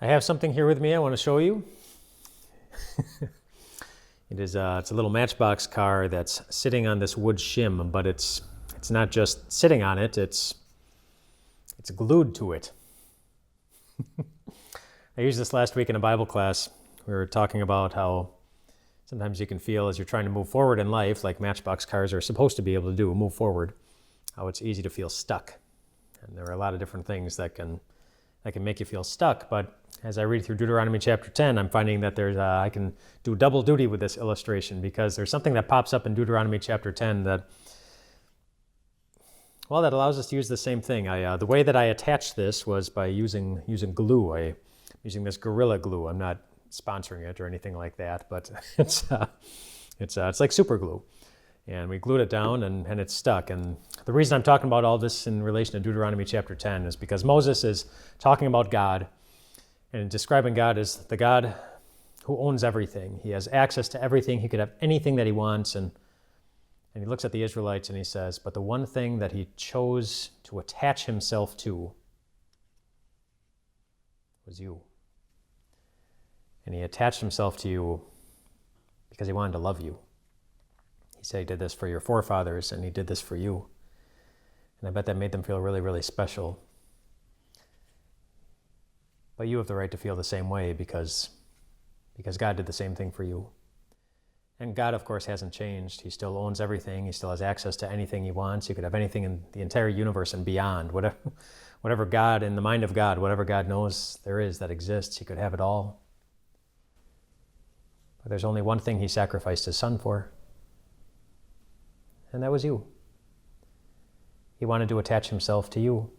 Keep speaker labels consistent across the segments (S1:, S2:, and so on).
S1: I have something here with me I want to show you. It's a little Matchbox car that's sitting on this wood shim, but it's not just sitting on it, it's glued to it. I used this last week in a Bible class. We were talking about how sometimes you can feel as you're trying to move forward in life, like Matchbox cars are supposed to be able to do, move forward, how it's easy to feel stuck. And there are a lot of different things that can make you feel stuck, but as I read through Deuteronomy chapter 10, I'm finding that I can do double duty with this illustration, because there's something that pops up in Deuteronomy chapter 10 that allows us to use the same thing. The way that I attached this was by using glue. Using this Gorilla Glue. I'm not sponsoring it or anything like that, but it's like super glue. And we glued it down and it's stuck. And the reason I'm talking about all this in relation to Deuteronomy chapter 10 is because Moses is talking about God and describing God as the God who owns everything. He has access to everything. He could have anything that he wants. And he looks at the Israelites and he says, but the one thing that he chose to attach himself to was you. And he attached himself to you because he wanted to love you. He said he did this for your forefathers, and he did this for you. And I bet that made them feel really, really special. But you have the right to feel the same way because God did the same thing for you. And God, of course, hasn't changed. He still owns everything. He still has access to anything he wants. He could have anything in the entire universe and beyond. Whatever God, in the mind of God, whatever God knows there is that exists, he could have it all. But there's only one thing he sacrificed his son for, and that was you. He wanted to attach himself to you.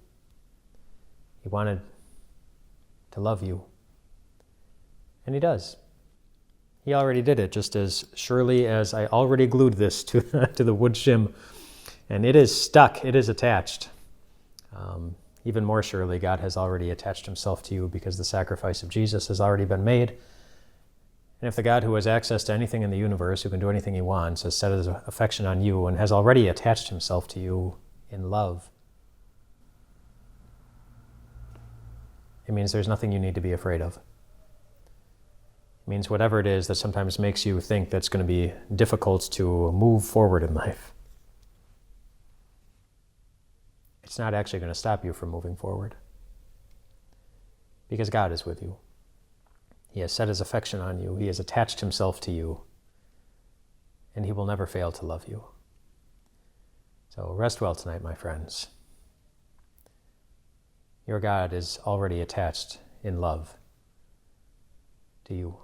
S1: He wanted to love you. And he does. He already did it, just as surely as I already glued this to the wood shim. And it is stuck, it is attached. Even more surely, God has already attached himself to you because the sacrifice of Jesus has already been made. And if the God who has access to anything in the universe, who can do anything he wants, has set his affection on you and has already attached himself to you in love, it means there's nothing you need to be afraid of. It means whatever it is that sometimes makes you think that's going to be difficult to move forward in life, it's not actually going to stop you from moving forward. Because God is with you. He has set his affection on you. He has attached himself to you. And he will never fail to love you. So rest well tonight, my friends. Your God is already attached in love to you.